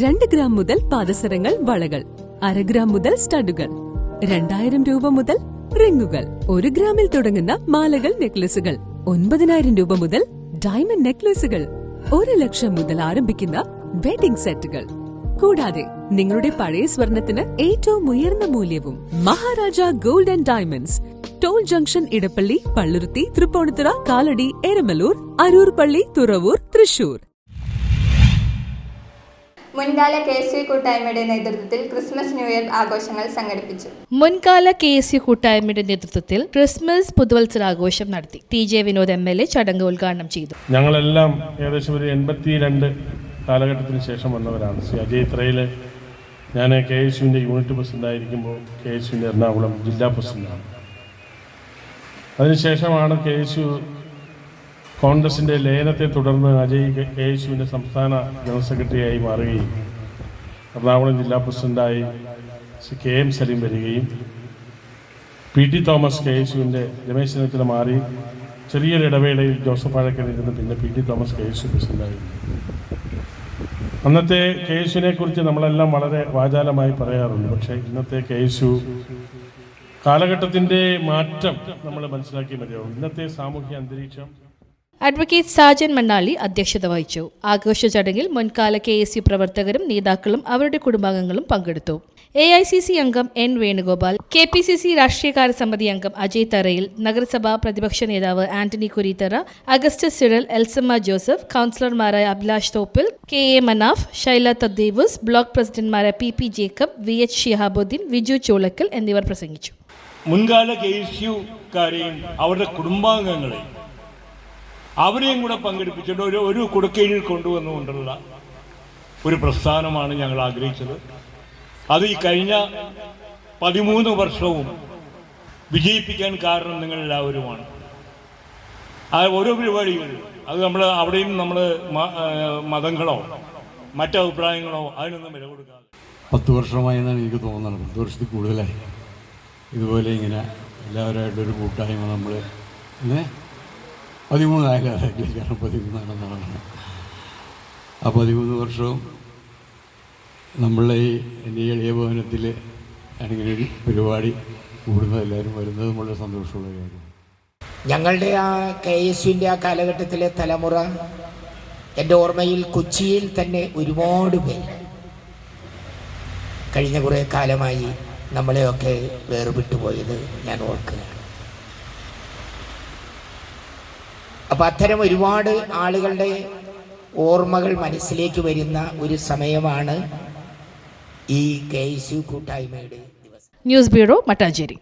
2 gram മുതൽ പാദസരങ്ങൾ, വളകൾ, 1/2 gram മുതൽ സ്റ്റഡുകൾ, 2000 രൂപ മുതൽ റിങ്ങുകൾ, 1 ഗ്രാമിൽ തുടങ്ങുന്ന മാലകൾ, നെക്ലസുകൾ, 9000 രൂപ മുതൽ ഡയമണ്ട് നെക്ലസുകൾ, 1 ലക്ഷം മുതൽ ആരംഭിക്കുന്ന വെഡിംഗ് സെറ്റുകൾ. കൂടാതെ നിങ്ങളുടെ പഴയ സ്വർണത്തിന് ഏറ്റവും ഉയർന്ന മൂല്യവും. Maharaja Gold and Diamonds, Toll Junction, Edappally, Palluruthy, Tripunithura, Kalady, Eramalloor, Aroor Palli, Thuravoor, Thrissur. മുൻകാല KSU കൂട്ടായ്മയുടെ നേതൃത്വത്തിൽ ക്രിസ്മസ് ന്യൂ ഇയർ ആഘോഷങ്ങൾ സംഘടിപ്പിച്ചു. മുൻകാല KSU കൂട്ടായ്മയുടെ നേതൃത്വത്തിൽ ക്രിസ്മസ് പുതുവത്സരാഘോഷം നടത്തി. TJ വിനോദ് MLA ചടങ്ങ് ഉദ്ഘാടനം ചെയ്തു. ഞങ്ങളെല്ലാം ഏകദേശം ഒരു 82 കാലഘട്ടത്തിന് ശേഷം വന്നവരാണ്. ശ്രീ അജയ് ത്രയില് ഞാൻ KSUവിൻ്റെ യൂണിറ്റ് പ്രസിഡൻ്റായിരിക്കുമ്പോൾ KSUവിൻ്റെ എറണാകുളം ജില്ലാ പ്രസിഡൻ്റാണ്. അതിനുശേഷമാണ് KSU കോൺഗ്രസിൻ്റെ ലയനത്തെ തുടർന്ന് അജയ് KSUവിൻ്റെ സംസ്ഥാന ജനറൽ സെക്രട്ടറിയായി മാറുകയും എറണാകുളം ജില്ലാ പ്രസിഡൻ്റായി ശ്രീ KM സലീം വരികയും PT തോമസ് KSUവിൻ്റെ രമേശ് ചെന്നിത്തല മാറി ചെറിയൊരു ഇടവേളയിൽ ജോസഫ് ആഴക്കൻ ഇരുന്ന് പിന്നെ PT തോമസ് KSU പ്രസിഡൻ്റായി. അന്നത്തെ KSUവിനെ കുറിച്ച് നമ്മളെല്ലാം വളരെ വാചാലമായി പറയാറുണ്ട്. പക്ഷേ ഇന്നത്തെ KSU കാലഘട്ടത്തിൻ്റെ മാറ്റം നമ്മൾ മനസ്സിലാക്കി മതിയാവും. ഇന്നത്തെ സാമൂഹ്യ അന്തരീക്ഷം. അഡ്വക്കേറ്റ് സാജൻ മണ്ണാളി അധ്യക്ഷത വഹിച്ചു. ആഘോഷ ചടങ്ങിൽ മുൻകാല KSU പ്രവർത്തകരും നേതാക്കളും അവരുടെ കുടുംബാംഗങ്ങളും പങ്കെടുത്തു. AICC അംഗം N വേണുഗോപാൽ, KPCC രാഷ്ട്രീയകാര്യ സമിതി അംഗം അജയ് തറയിൽ, നഗരസഭാ പ്രതിപക്ഷ നേതാവ് ആന്റണി കുരീത്തറ, അഗസ്റ്റസ് സിറൽ, എൽസമ്മ ജോസഫ്, കൗൺസിലർമാരായ അഭിലാഷ് തോപ്പിൽ, KA മനാഫ്, ഷൈല തദ്ദീവൂസ്, ബ്ലോക്ക് പ്രസിഡന്റുമാരായ PP ജേക്കബ്, VH ഷിഹാബുദ്ദീൻ, വിജു ചോളക്കൽ എന്നിവർ പ്രസംഗിച്ചു. മുൻകാല KSUക്കാരെയും അവരുടെ കുടുംബാംഗങ്ങളെയും അവരെയും കൂടെ പങ്കെടുപ്പിച്ചിട്ട് ഒരു കുടക്കീഴിൽ കൊണ്ടുവന്നുകൊണ്ടുള്ള ഒരു പ്രസ്ഥാനമാണ് ഞങ്ങൾ ആഗ്രഹിച്ചത്. അത് ഈ കഴിഞ്ഞ 13 വർഷവും വിജയിപ്പിക്കാൻ കാരണം നിങ്ങളെല്ലാവരുമാണ്. ആ ഓരോ പരിപാടികളിലും അത് നമ്മൾ അവിടെയും നമ്മൾ മതങ്ങളോ മറ്റഭിപ്രായങ്ങളോ അതിനൊന്നും വില കൊടുക്കാതെ 10 വർഷമായെന്നാണ് എനിക്ക് തോന്നുന്നത്. 10 വർഷത്തിൽ കൂടുതലായി ഇതുപോലെ ഇങ്ങനെ എല്ലാവരുമായിട്ടൊരു കൂട്ടായ്മ നമ്മൾ 13 ആയാലും 13 ആ 13 വർഷവും നമ്മളെ എൻ്റെ എളിയ ഭവനത്തിൽ ആണെങ്കിൽ ഒരു പരിപാടി കൂടുന്നത്, എല്ലാവരും വരുന്നത് വളരെ സന്തോഷമുള്ള കാര്യം. ഞങ്ങളുടെ ആ KSUവിൻ്റെ ആ കാലഘട്ടത്തിലെ തലമുറ എൻ്റെ ഓർമ്മയിൽ കൊച്ചിയിൽ തന്നെ ഒരുപാട് പേര് കഴിഞ്ഞ കുറേ കാലമായി നമ്മളെയൊക്കെ വേർവിട്ടു പോയത് ഞാൻ ഓർക്കുകയാണ്. അപ്പം അത്തരം ഒരുപാട് ആളുകളുടെ ഓർമ്മകൾ മനസ്സിലേക്ക് വരുന്ന ഒരു സമയമാണ് ഈ KSU കൂട്ടായ്മയുടെ ദിവസം. News bureau, Mattancherry.